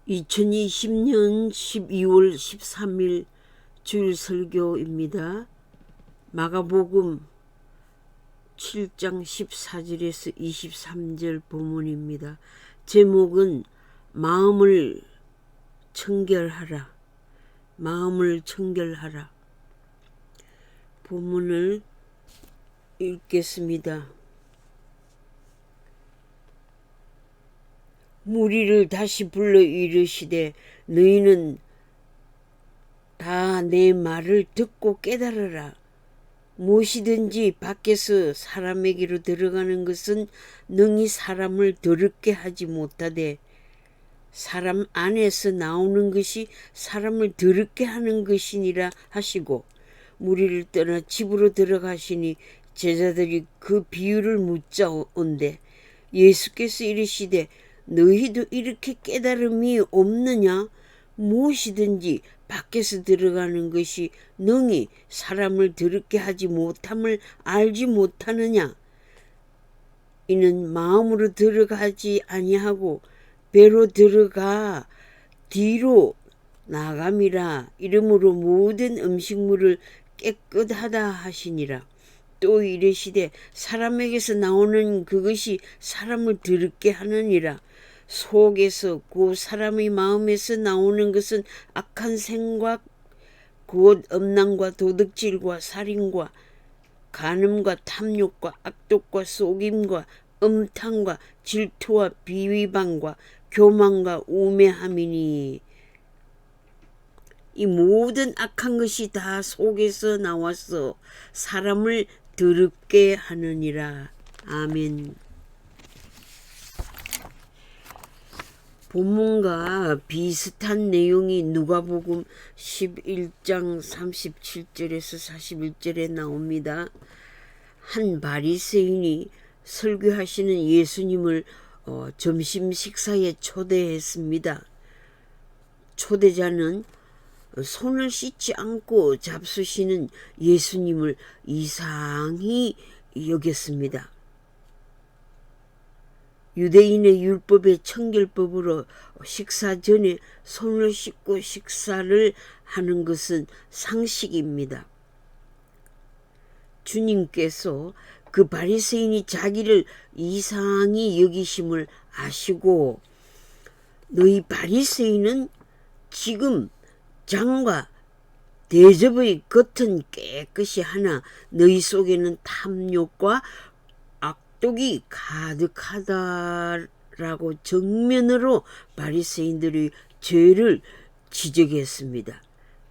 2020년 12월 13일 주일 설교입니다. 마가복음 7장 14절에서 23절 본문입니다. 제목은 마음을 청결하라. 마음을 청결하라. 본문을 읽겠습니다. 무리를 다시 불러 이르시되 너희는 다 내 말을 듣고 깨달으라. 무엇이든지 밖에서 사람에게로 들어가는 것은 능히 사람을 더럽게 하지 못하되 사람 안에서 나오는 것이 사람을 더럽게 하는 것이니라 하시고 무리를 떠나 집으로 들어가시니 제자들이 그 비유를 묻자온대 예수께서 이르시되 너희도 이렇게 깨달음이 없느냐? 무엇이든지 밖에서 들어가는 것이 능히 사람을 더럽게 하지 못함을 알지 못하느냐? 이는 마음으로 들어가지 아니하고 배로 들어가 뒤로 나감이라. 이러므로 모든 음식물을 깨끗하다 하시니라. 또 이르시되 사람에게서 나오는 그것이 사람을 더럽게 하느니라. 속에서 곧 사람의 마음에서 나오는 것은 악한 생각 곧 음란과 도둑질과 살인과 간음과 탐욕과 악독과 속임과 음탕과 질투와 비위방과 교만과 우매함이니 이 모든 악한 것이 다 속에서 나와서 사람을 더럽게 하느니라. 아멘. 본문과 비슷한 내용이 누가복음 11장 37절에서 41절에 나옵니다. 한 바리새인이 설교하시는 예수님을 점심 식사에 초대했습니다. 초대자는 손을 씻지 않고 잡수시는 예수님을 이상히 여겼습니다. 유대인의 율법의 청결법으로 식사 전에 손을 씻고 식사를 하는 것은 상식입니다. 주님께서 그 바리새인이 자기를 이상히 여기심을 아시고 너희 바리새인은 지금 장과 대접의 겉은 깨끗이 하나 너희 속에는 탐욕과 악독이 가득하다라고 정면으로 바리새인들의 죄를 지적했습니다.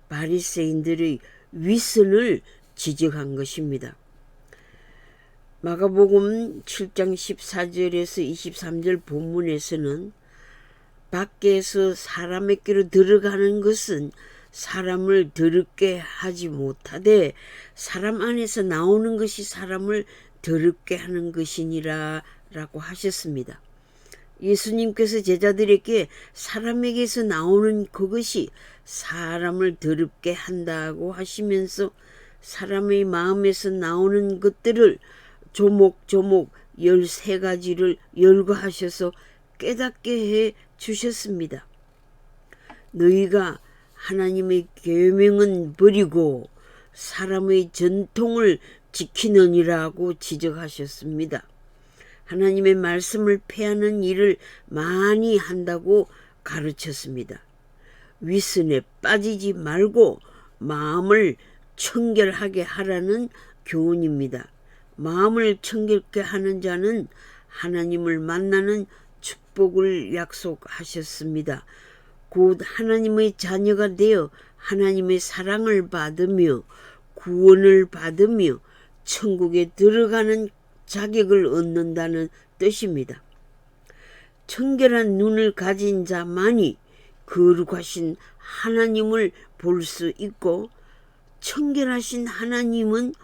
바리새인들의 위선을 지적한 것입니다. 마가복음 7장 14절에서 23절 본문에서는 밖에서 사람에게로 들어가는 것은 사람을 더럽게 하지 못하되 사람 안에서 나오는 것이 사람을 더럽게 하는 것이니라 라고 하셨습니다. 예수님께서 제자들에게 사람에게서 나오는 그것이 사람을 더럽게 한다고 하시면서 사람의 마음에서 나오는 것들을 조목조목 13가지를 열거하셔서 깨닫게 해 주셨습니다. 너희가 하나님의 계명은 버리고 사람의 전통을 지키느니라고 지적하셨습니다. 하나님의 말씀을 폐하는 일을 많이 한다고 가르쳤습니다. 위선에 빠지지 말고 마음을 청결하게 하라는 교훈입니다. 마음을 청결케 하는 자는 하나님을 만나는 축복을 약속하셨습니다. 곧 하나님의 자녀가 되어 하나님의 사랑을 받으며 구원을 받으며 천국에 들어가는 자격을 얻는다는 뜻입니다. 청결한 눈을 가진 자만이 거룩하신 하나님을 볼 수 있고 청결하신 하나님은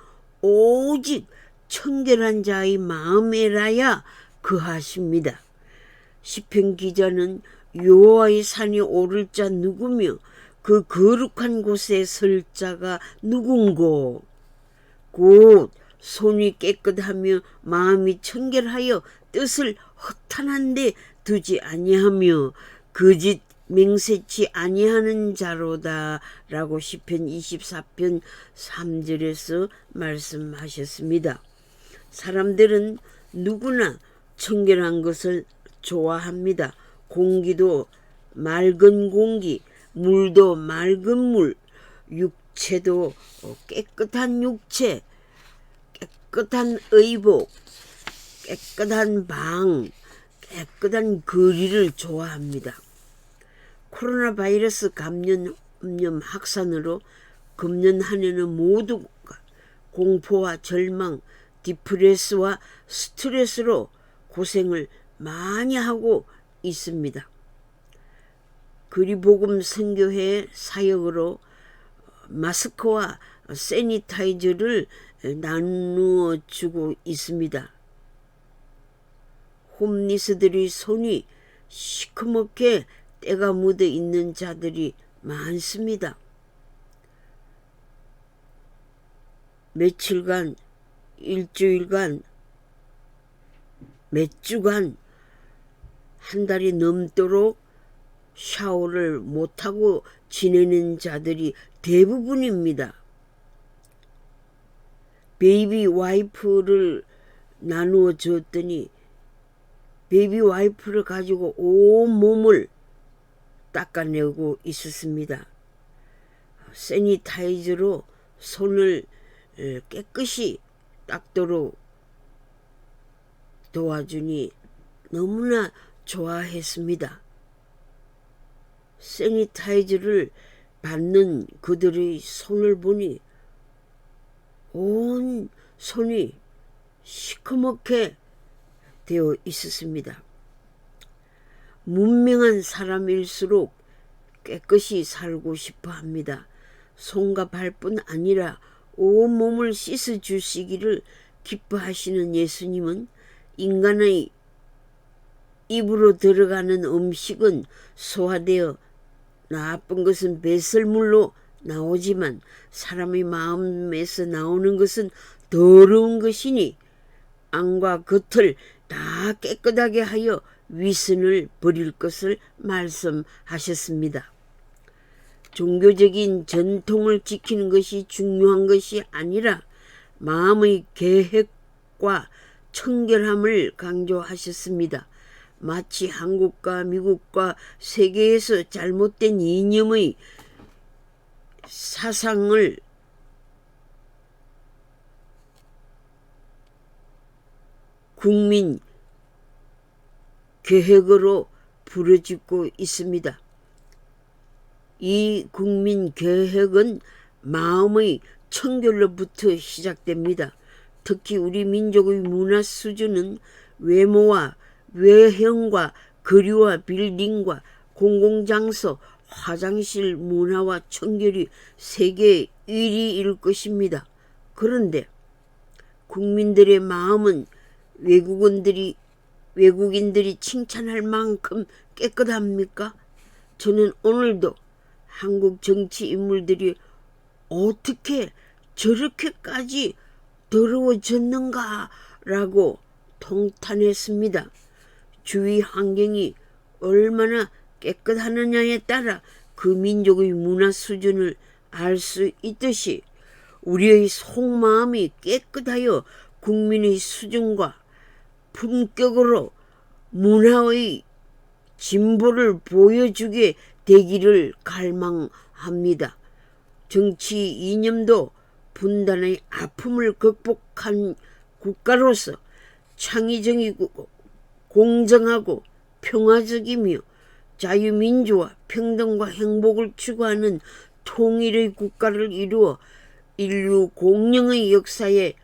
오직 청결한 자의 마음에라야 거하십니다. 시편 기자는 여호와의 산에 오를 자 누구며 그 거룩한 곳에 설 자가 누군고 곧 손이 깨끗하며 마음이 청결하여 뜻을 허탄한 데 두지 아니하며 거짓 맹세치 아니하는 자로다 라고 시편 24편 3절에서 말씀하셨습니다. 사람들은 누구나 청결한 것을 좋아합니다. 공기도 맑은 공기, 물도 맑은 물, 육체도 깨끗한 육체, 깨끗한 의복, 깨끗한 방, 깨끗한 거리를 좋아합니다. 코로나 바이러스 감염 확산으로 금년 한 해는 모두가 공포와 절망, 디프레스와 스트레스로 고생을 많이 하고 있습니다. 그리복음 선교회 사역으로 마스크와 세니타이저를 나누어 주고 있습니다. 홈리스들이 손이 시커멓게 때가 묻어 있는 자들이 많습니다. 며칠간, 일주일간, 몇 주간, 한 달이 넘도록 샤워를 못하고 지내는 자들이 대부분입니다. 베이비 와이프를 나누어 줬더니 베이비 와이프를 가지고 온 몸을 닦아내고 있었습니다. 세니타이저로 손을 깨끗이 닦도록 도와주니 너무나 좋아했습니다. 세니타이저를 받는 그들의 손을 보니 온 손이 시커멓게 되어 있었습니다. 문명한 사람일수록 깨끗이 살고 싶어 합니다. 손과 발뿐 아니라 온몸을 씻어 주시기를 기뻐하시는 예수님은 인간의 입으로 들어가는 음식은 소화되어 나쁜 것은 배설물로 나오지만 사람의 마음에서 나오는 것은 더러운 것이니 안과 겉을 다 깨끗하게 하여 위선을 버릴 것을 말씀하셨습니다. 종교적인 전통을 지키는 것이 중요한 것이 아니라 마음의 계획과 청결함을 강조하셨습니다. 마치 한국과 미국과 세계에서 잘못된 이념의 사상을 국민 계획으로 부르짖고 있습니다. 이 국민 계획은 마음의 청결로부터 시작됩니다. 특히 우리 민족의 문화 수준은 외모와 외형과 거리와 빌딩과 공공장소, 화장실 문화와 청결이 세계 1위일 것입니다. 그런데 국민들의 마음은 외국인들이 칭찬할 만큼 깨끗합니까? 저는 오늘도 한국 정치 인물들이 어떻게 저렇게까지 더러워졌는가라고 통탄했습니다. 주위 환경이 얼마나 깨끗하느냐에 따라 그 민족의 문화 수준을 알 수 있듯이 우리의 속마음이 깨끗하여 국민의 수준과 품격으로 문화의 진보를 보여주게 되기를 갈망합니다. 정치 이념도 분단의 아픔을 극복한 국가로서 창의적이고 공정하고 평화적이며 자유민주와 평등과 행복을 추구하는 통일의 국가를 이루어 인류 공영의 역사에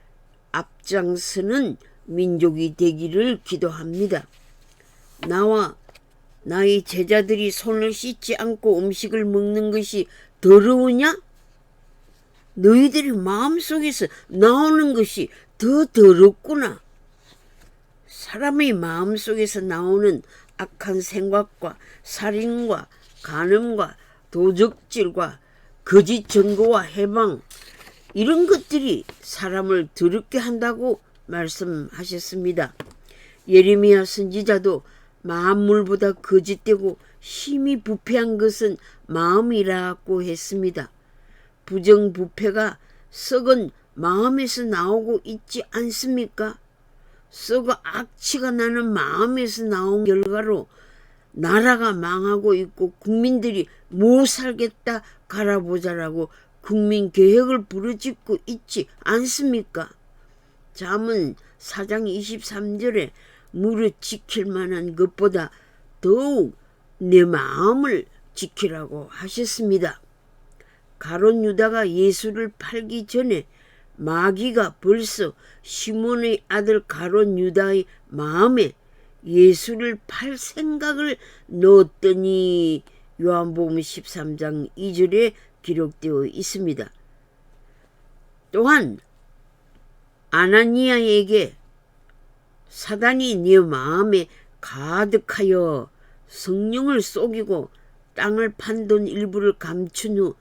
앞장서는 민족이 되기를 기도합니다. 나와 나의 제자들이 손을 씻지 않고 음식을 먹는 것이 더러우냐? 너희들이 마음속에서 나오는 것이 더 더럽구나. 사람의 마음속에서 나오는 악한 생각과 살인과 간음과 도적질과 거짓 증거와 해방, 이런 것들이 사람을 더럽게 한다고 말씀하셨습니다. 예레미야 선지자도 만물보다 거짓되고 심히 부패한 것은 마음이라고 했습니다. 부정부패가 썩은 마음에서 나오고 있지 않습니까? 썩어 악취가 나는 마음에서 나온 결과로 나라가 망하고 있고 국민들이 못 살겠다 갈아보자라고 국민개혁을 부르짖고 있지 않습니까? 잠언 4장 23절에 무릇 지킬 만한 것보다 더욱 내 마음을 지키라고 하셨습니다. 가룟 유다가 예수를 팔기 전에 마귀가 벌써 시몬의 아들 가룟 유다의 마음에 예수를 팔 생각을 넣었더니 요한복음 13장 2절에 기록되어 있습니다. 또한 아나니아에게 사단이 네 마음에 가득하여 성령을 속이고 땅을 판 돈 일부를 감춘 후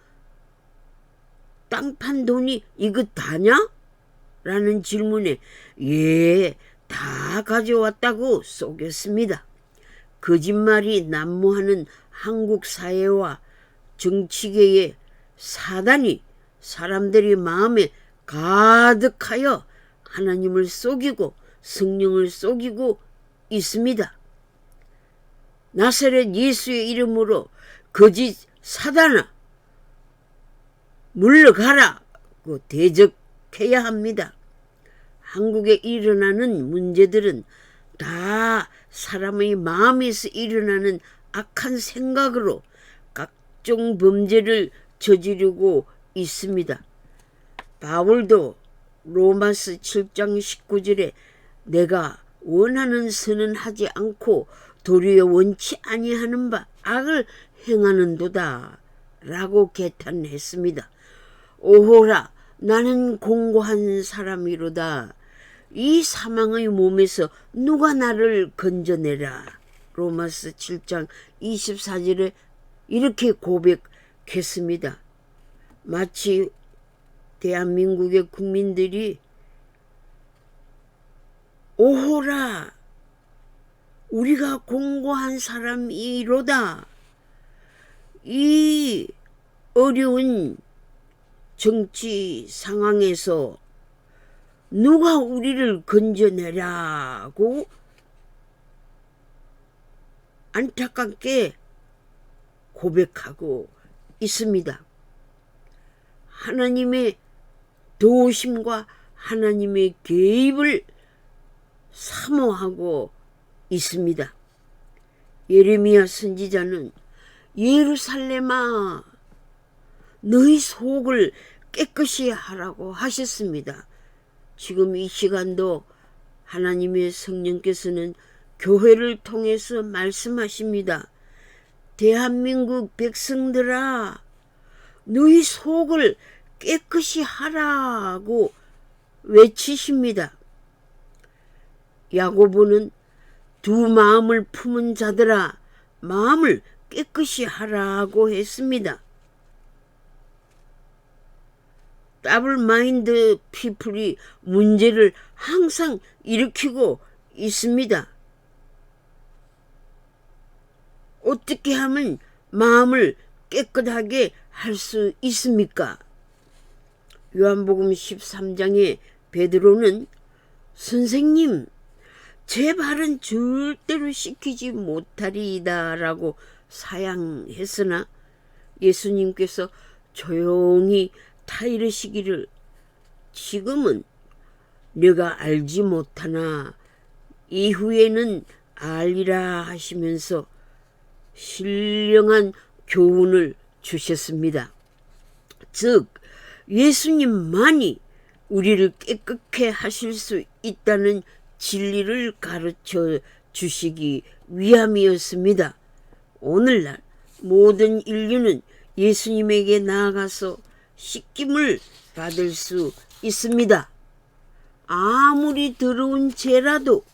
땅 판 돈이 이것 다냐? 라는 질문에 예, 다 가져왔다고 속였습니다. 거짓말이 난무하는 한국 사회와 정치계에 사단이 사람들의 마음에 가득하여 하나님을 속이고 성령을 속이고 있습니다. 나사렛 예수의 이름으로 거짓 사단아 물러가라고 대적해야 합니다. 한국에 일어나는 문제들은 다 사람의 마음에서 일어나는 악한 생각으로 각종 범죄를 저지르고 있습니다. 바울도 로마서 7장 19절에 내가 원하는 선은 하지 않고 도리어 원치 아니하는 바 악을 행하는도다 라고 개탄했습니다. 오호라 나는 공고한 사람이로다. 이 사망의 몸에서 누가 나를 건져내라. 로마서 7장 24절에 이렇게 고백했습니다. 마치 대한민국의 국민들이 오호라 우리가 공고한 사람이로다. 이 어려운 정치 상황에서 누가 우리를 건져내라고 안타깝게 고백하고 있습니다. 하나님의 도우심과 하나님의 개입을 사모하고 있습니다. 예레미야 선지자는 예루살렘아 너희 속을 깨끗이 하라고 하셨습니다. 지금 이 시간도 하나님의 성령께서는 교회를 통해서 말씀하십니다. 대한민국 백성들아 너희 속을 깨끗이 하라고 외치십니다. 야고보는 두 마음을 품은 자들아 마음을 깨끗이 하라고 했습니다. 더블 마인드 피플이 문제를 항상 일으키고 있습니다. 어떻게 하면 마음을 깨끗하게 할 수 있습니까? 요한복음 13장에 베드로는 선생님 제 발은 절대로 씻기지 못하리이다 라고 사양했으나 예수님께서 조용히 타이르시기를 지금은 내가 알지 못하나 이후에는 알리라 하시면서 신령한 교훈을 주셨습니다. 즉 예수님만이 우리를 깨끗게 하실 수 있다는 진리를 가르쳐 주시기 위함이었습니다. 오늘날 모든 인류는 예수님에게 나아가서 씻김을 받을 수 있습니다. 아무리 더러운 죄라도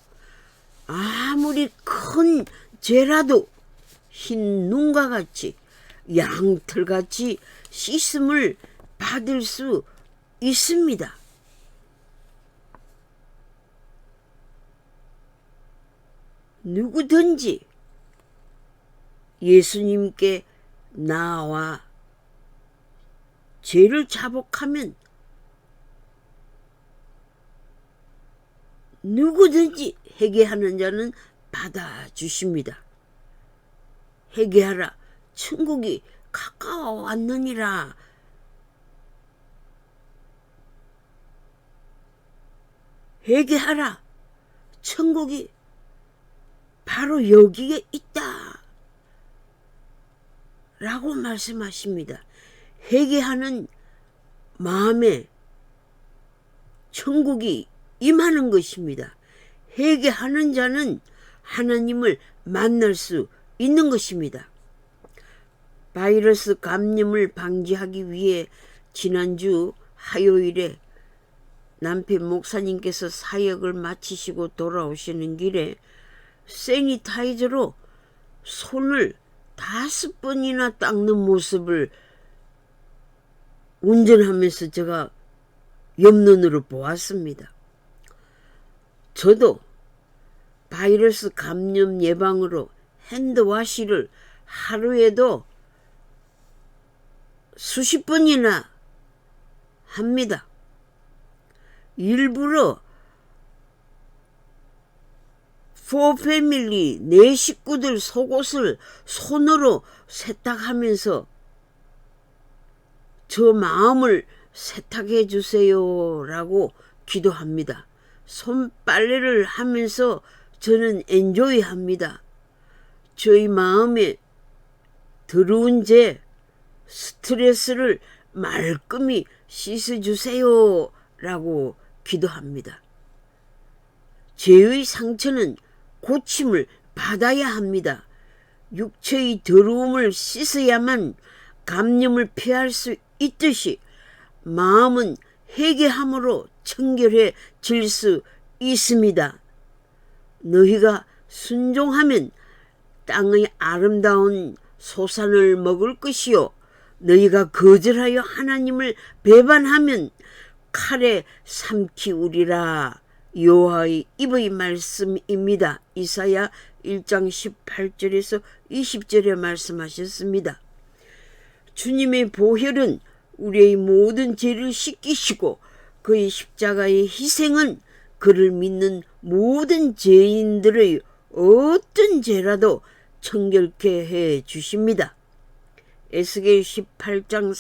아무리 큰 죄라도 흰 눈과 같이 양털같이 씻음을 받을 수 있습니다. 누구든지 예수님께 나와 죄를 자복하면 누구든지 회개하는 자는 받아주십니다. 회개하라, 천국이 가까워 왔느니라. 회개하라, 천국이 바로 여기에 있다 라고 말씀하십니다. 회개하는 마음에 천국이 임하는 것입니다. 회개하는 자는 하나님을 만날 수 있는 것입니다. 바이러스 감염을 방지하기 위해 지난주 화요일에 남편 목사님께서 사역을 마치시고 돌아오시는 길에 세니타이저로 손을 5번이나 닦는 모습을 운전하면서 제가 옆눈으로 보았습니다. 저도 바이러스 감염 예방으로 핸드와시를 하루에도 수십 번이나 합니다. 일부러 4패밀리 내 식구들 속옷을 손으로 세탁하면서 저 마음을 세탁해 주세요 라고 기도합니다. 손빨래를 하면서 저는 엔조이합니다. 저희 마음에 더러운 죄, 스트레스를 말끔히 씻어주세요 라고 기도합니다. 죄의 상처는 고침을 받아야 합니다. 육체의 더러움을 씻어야만 감염을 피할 수 있듯이 마음은 회개함으로 청결해질 수 있습니다. 너희가 순종하면 땅의 아름다운 소산을 먹을 것이요 너희가 거절하여 하나님을 배반하면 칼에 삼키우리라. 여호와의 입의 말씀입니다. 이사야 1장 18절에서 20절에 말씀하셨습니다. 주님의 보혈은 우리의 모든 죄를 씻기시고 그의 십자가의 희생은 그를 믿는 모든 죄인들의 어떤 죄라도 청결케 해 주십니다. 에스겔 18장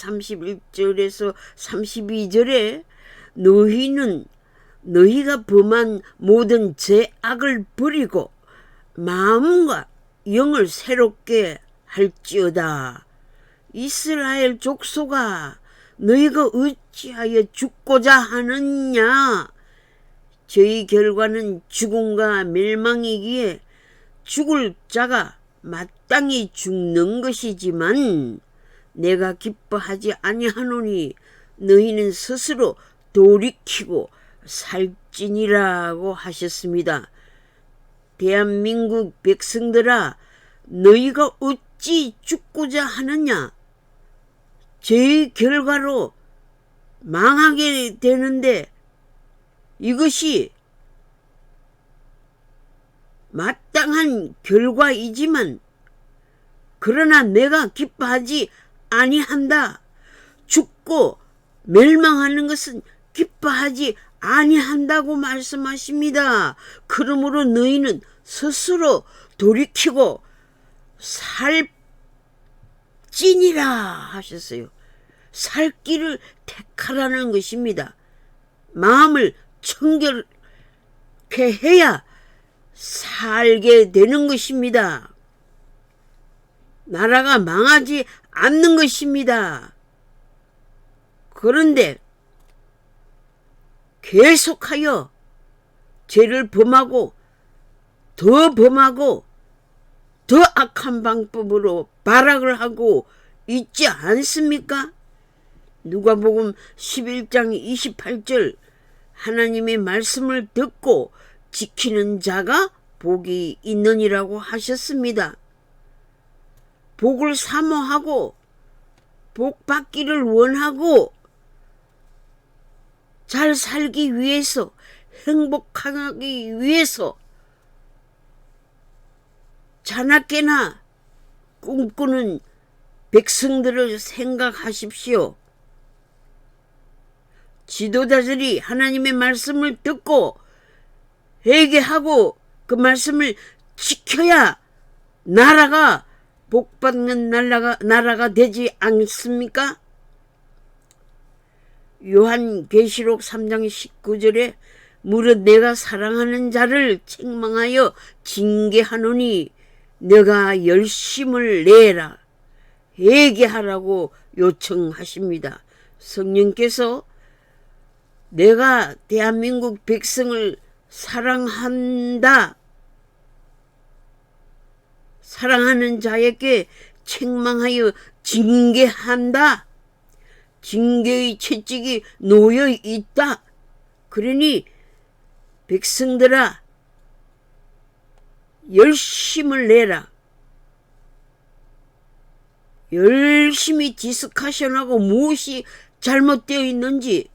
31절에서 32절에 너희는 너희가 범한 모든 죄악을 버리고 마음과 영을 새롭게 할지어다. 이스라엘 족속아, 너희가 어찌하여 죽고자 하느냐? 저희 결과는 죽음과 멸망이기에 죽을 자가 마땅히 죽는 것이지만 내가 기뻐하지 아니하노니 너희는 스스로 돌이키고 살찌니라고 하셨습니다. 대한민국 백성들아, 너희가 어찌 죽고자 하느냐? 죄의 결과로 망하게 되는데 이것이 마땅한 결과이지만 그러나 내가 기뻐하지 아니한다. 죽고 멸망하는 것은 기뻐하지 아니한다고 말씀하십니다. 그러므로 너희는 스스로 돌이키고 살찌니라 하셨어요. 살 길을 택하라는 것입니다. 마음을 청결케 해야 살게 되는 것입니다. 나라가 망하지 않는 것입니다. 그런데 계속하여 죄를 범하고 더 범하고 더 악한 방법으로 발악을 하고 있지 않습니까? 누가복음 11장 28절 하나님의 말씀을 듣고 지키는 자가 복이 있느니라고 하셨습니다. 복을 사모하고 복 받기를 원하고 잘 살기 위해서 행복하기 위해서 자나깨나 꿈꾸는 백성들을 생각하십시오. 지도자들이 하나님의 말씀을 듣고 회개하고 그 말씀을 지켜야 나라가 복받는 나라가 되지 않습니까? 요한계시록 3장 19절에 무릇 내가 사랑하는 자를 책망하여 징계하노니 내가 열심을 내라 회개하라고 요청하십니다. 성령께서 내가 대한민국 백성을 사랑한다. 사랑하는 자에게 책망하여 징계한다. 징계의 채찍이 놓여 있다. 그러니 백성들아 열심을 내라. 열심히 디스커션하고 무엇이 잘못되어 있는지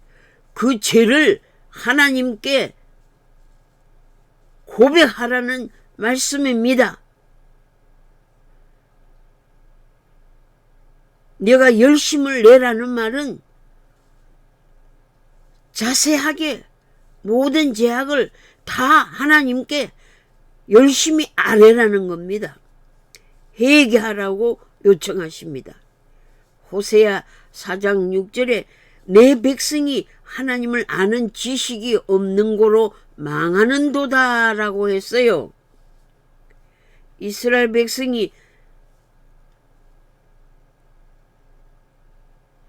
그 죄를 하나님께 고백하라는 말씀입니다. 내가 열심을 내라는 말은 자세하게 모든 죄악을 다 하나님께 열심히 아뢰라는 겁니다. 회개하라고 요청하십니다. 호세아 4장 6절에 내 백성이 하나님을 아는 지식이 없는 고로 망하는도다 라고 했어요. 이스라엘 백성이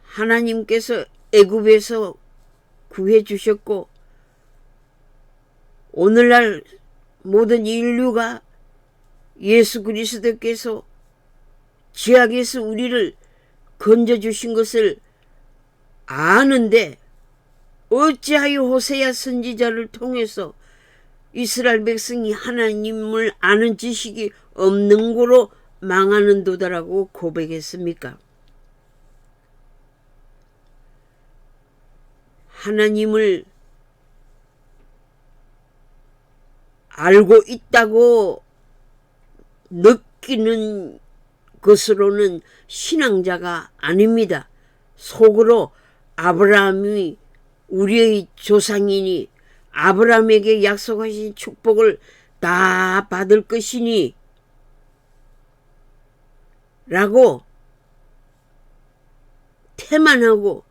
하나님께서 애굽에서 구해 주셨고 오늘날 모든 인류가 예수 그리스도께서 죄악에서 우리를 건져주신 것을 아는데 어찌하여 호세아 선지자를 통해서 이스라엘 백성이 하나님을 아는 지식이 없는 고로 망하는도다라고 고백했습니까? 하나님을 알고 있다고 느끼는 것으로는 신앙자가 아닙니다. 속으로 아브라함이 우리의 조상이니 아브라함에게 약속하신 축복을 다 받을 것이니 라고 태만하고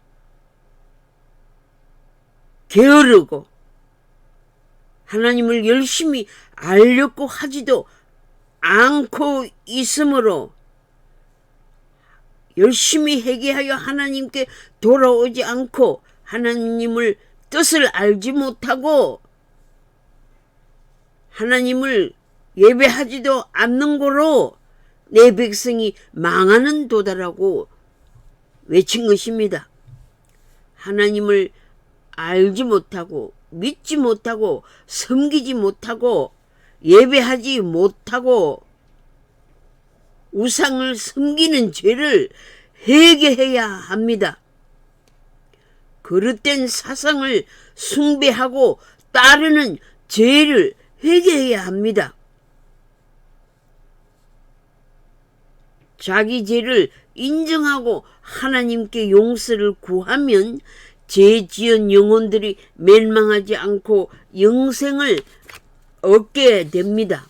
게으르고 하나님을 열심히 알려고 하지도 않고 있으므로 열심히 회개하여 하나님께 돌아오지 않고 하나님을 뜻을 알지 못하고 하나님을 예배하지도 않는 고로 내 백성이 망하는 도다라고 외친 것입니다. 하나님을 알지 못하고 믿지 못하고 섬기지 못하고 예배하지 못하고 우상을 섬기는 죄를 회개해야 합니다. 그릇된 사상을 숭배하고 따르는 죄를 회개해야 합니다. 자기 죄를 인정하고 하나님께 용서를 구하면 죄 지은 영혼들이 멸망하지 않고 영생을 얻게 됩니다.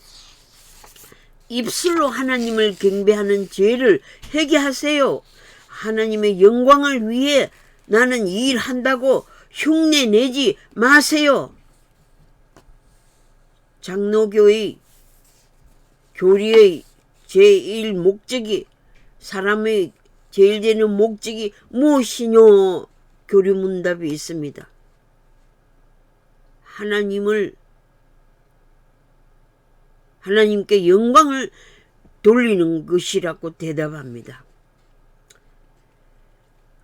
입술로 하나님을 경배하는 죄를 회개하세요. 하나님의 영광을 위해 나는 일한다고 흉내 내지 마세요. 장로교의 교리의 제1 목적이 사람의 제일 되는 목적이 무엇이뇨? 교리문답이 있습니다. 하나님께 영광을 돌리는 것이라고 대답합니다.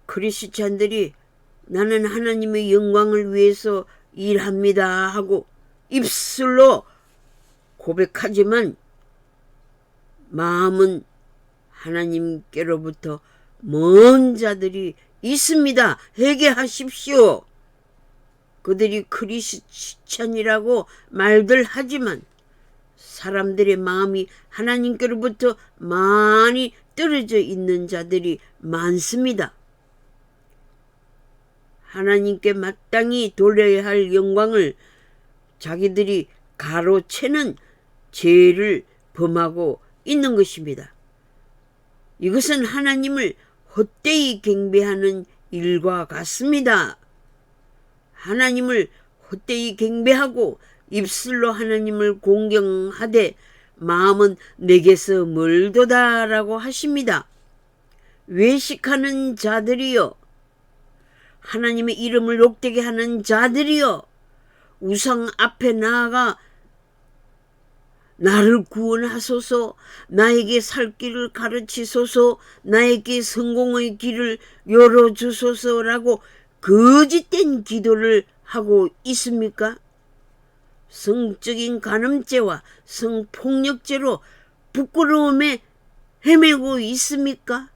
크리스찬들이 나는 하나님의 영광을 위해서 일합니다 하고 입술로 고백하지만 마음은 하나님께로부터 먼 자들이 있습니다. 회개하십시오. 그들이 크리스찬이라고 말들 하지만 사람들의 마음이 하나님께로부터 많이 떨어져 있는 자들이 많습니다. 하나님께 마땅히 돌려야 할 영광을 자기들이 가로채는 죄를 범하고 있는 것입니다. 이것은 하나님을 헛되이 경배하는 일과 같습니다. 하나님을 헛되이 경배하고 입술로 하나님을 공경하되 마음은 내게서 멀도다라고 하십니다. 외식하는 자들이여, 하나님의 이름을 욕되게 하는 자들이여, 우상 앞에 나아가 나를 구원하소서, 나에게 살 길을 가르치소서, 나에게 성공의 길을 열어주소서라고 거짓된 기도를 하고 있습니까? 성적인 간음죄와 성폭력죄로 부끄러움에 헤매고 있습니까?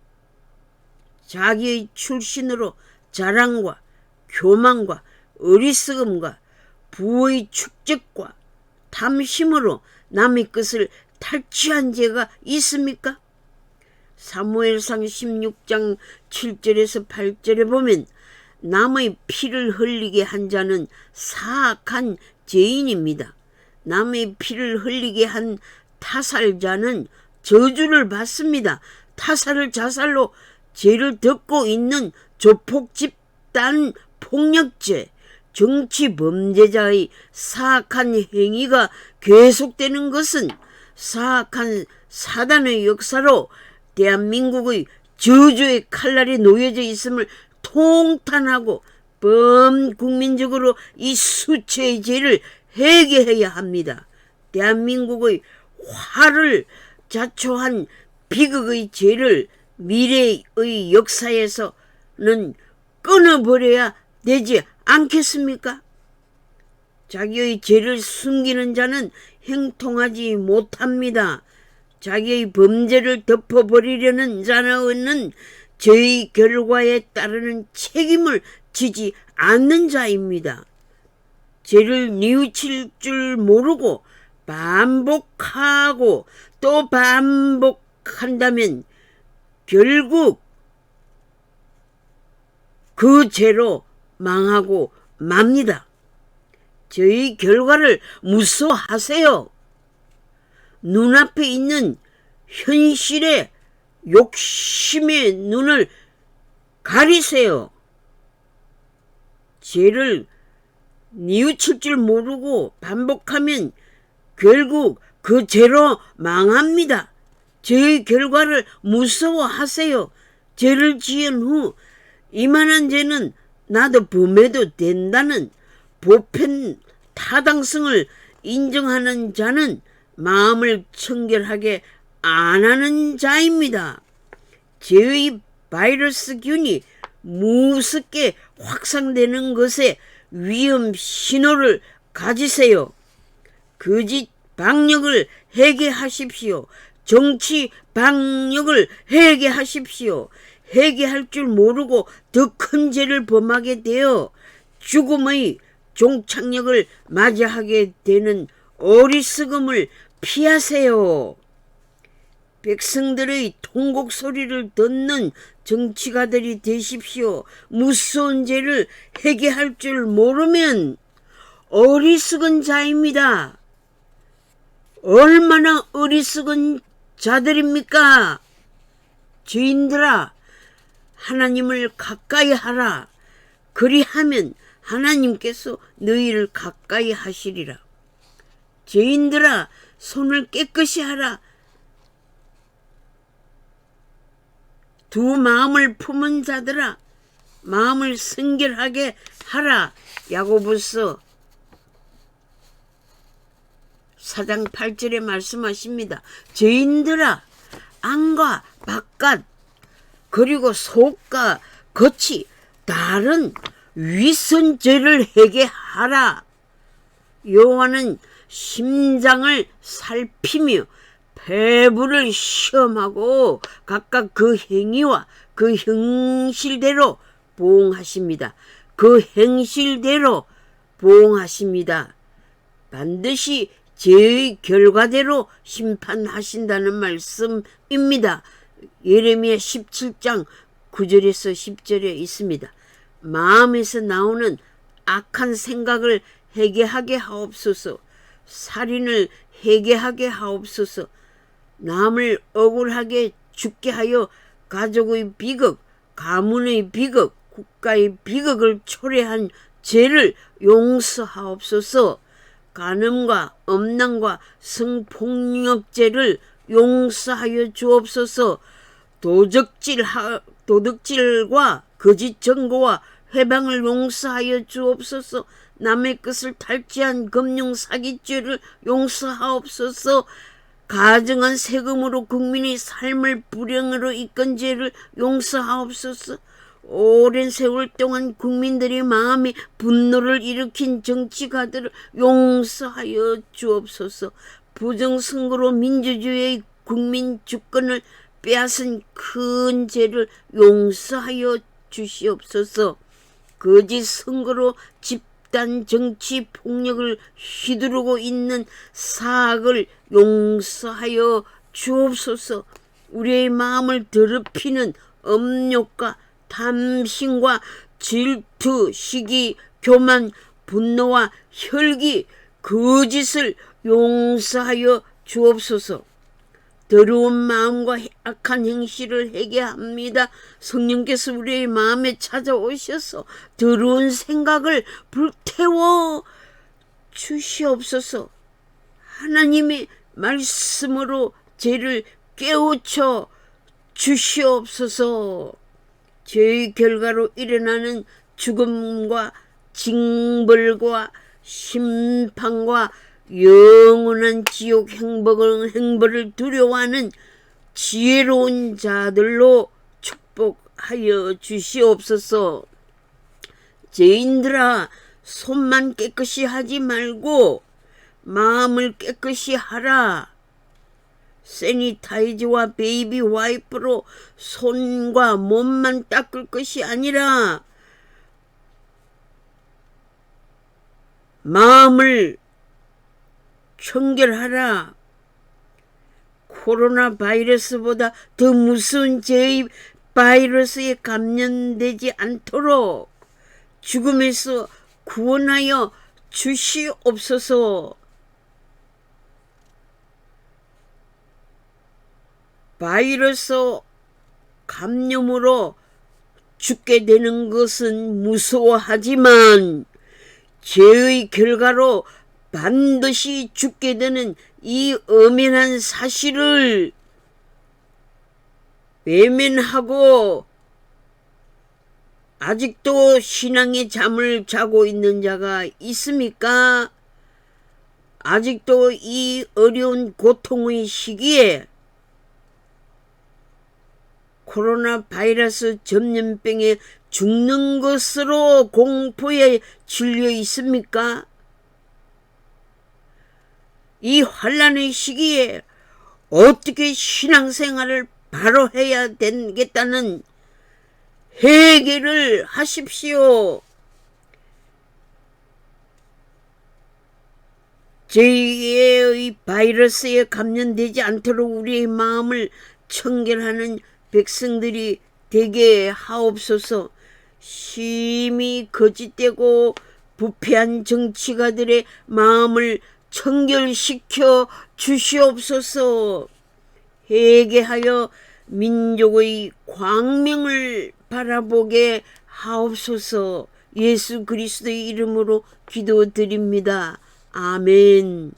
자기의 출신으로 자랑과 교만과 어리석음과 부의 축적과 탐심으로 남의 것을 탈취한 죄가 있습니까? 사무엘상 16장 7절에서 8절에 보면 남의 피를 흘리게 한 자는 사악한 죄인입니다. 남의 피를 흘리게 한 타살자는 저주를 받습니다. 타살을 자살로 죄를 덮고 있는 조폭 집단 폭력죄, 정치 범죄자의 사악한 행위가 계속되는 것은 사악한 사단의 역사로 대한민국의 저주의 칼날이 놓여져 있음을 통탄하고 범국민적으로 이 수치의 죄를 해결해야 합니다. 대한민국의 화를 자초한 비극의 죄를 미래의 역사에서는 끊어버려야 되지 않겠습니까? 자기의 죄를 숨기는 자는 형통하지 못합니다. 자기의 범죄를 덮어버리려는 자는 죄의 결과에 따르는 책임을 지지 않는 자입니다. 죄를 뉘우칠 줄 모르고 반복하고 또 반복한다면 결국 그 죄로 망하고 맙니다. 죄의 결과를 무서워하세요. 눈앞에 있는 현실에 욕심의 눈을 가리세요. 죄를 뉘우칠 줄 모르고 반복하면 결국 그 죄로 망합니다. 죄의 결과를 무서워하세요. 죄를 지은 후 이만한 죄는 나도 범해도 된다는 보편 타당성을 인정하는 자는 마음을 청결하게 안 하는 자입니다. 죄의 바이러스균이 무섭게 확산되는 것에 위험 신호를 가지세요. 거짓 방역을 회개하십시오. 정치 방역을 회개하십시오. 회개할 줄 모르고 더 큰 죄를 범하게 되어 죽음의 종착역을 맞이하게 되는 어리석음을 피하세요. 백성들의 통곡 소리를 듣는 정치가들이 되십시오. 무서운 죄를 회개할 줄 모르면 어리석은 자입니다. 얼마나 어리석은 자들입니까? 죄인들아, 하나님을 가까이 하라. 그리하면 하나님께서 너희를 가까이 하시리라. 죄인들아, 손을 깨끗이 하라. 두 마음을 품은 자들아, 마음을 성결하게 하라. 야고보서 4장 8절에 말씀하십니다. 죄인들아, 안과 바깥 그리고 속과 겉이 다른 위선죄를 회개하라. 여호와는 심장을 살피며 배부를 시험하고 각각 그 행위와 그 형실대로 보응하십니다. 그 행실대로 보응하십니다. 반드시 죄의 결과대로 심판하신다는 말씀입니다. 예레미야 17장 9절에서 10절에 있습니다. 마음에서 나오는 악한 생각을 회개하게 하옵소서. 살인을 회개하게 하옵소서. 남을 억울하게 죽게 하여 가족의 비극, 가문의 비극, 국가의 비극을 초래한 죄를 용서하옵소서. 간음과 음란과 성폭력죄를 용서하여 주옵소서. 도둑질과 거짓 증거와 회방을 용서하여 주옵소서. 남의 것을 탈취한 금융 사기죄를 용서하옵소서. 가증한 세금으로 국민의 삶을 불행으로 이끈 죄를 용서하옵소서. 오랜 세월 동안 국민들의 마음에 분노를 일으킨 정치가들을 용서하여 주옵소서. 부정선거로 민주주의의 국민 주권을 빼앗은 큰 죄를 용서하여 주시옵소서. 거짓 선거로 집단 정치 폭력을 휘두르고 있는 사악을 용서하여 주옵소서. 우리의 마음을 더럽히는 음욕과 탐심과 질투, 시기, 교만, 분노와 혈기, 거짓을 용서하여 주옵소서. 더러운 마음과 악한 행실을 회개합니다. 성령께서 우리의 마음에 찾아오셔서 더러운 생각을 불태워 주시옵소서. 하나님의 말씀으로 죄를 깨우쳐 주시옵소서. 죄의 결과로 일어나는 죽음과 징벌과 심판과 영원한 지옥 행벌을 두려워하는 지혜로운 자들로 축복하여 주시옵소서. 죄인들아, 손만 깨끗이 하지 말고 마음을 깨끗이 하라. 세니타이저와 베이비 와이프로 손과 몸만 닦을 것이 아니라 마음을 청결하라. 코로나 바이러스보다 더 무서운 죄의 바이러스에 감염되지 않도록 죽음에서 구원하여 주시옵소서. 바이러스 감염으로 죽게 되는 것은 무서워하지만 죄의 결과로 반드시 죽게 되는 이 엄연한 사실을 외면하고 아직도 신앙의 잠을 자고 있는 자가 있습니까? 아직도 이 어려운 고통의 시기에 코로나 바이러스 전염병에 죽는 것으로 공포에 질려 있습니까? 이 환난의 시기에 어떻게 신앙생활을 바로 해야 되겠다는 회개를 하십시오. 죄의 바이러스에 감염되지 않도록 우리의 마음을 청결하는 백성들이 되게 하옵소서. 심히 거짓되고 부패한 정치가들의 마음을 청결시켜 주시옵소서. 회개하여 민족의 광명을 바라보게 하옵소서. 예수 그리스도의 이름으로 기도드립니다. 아멘.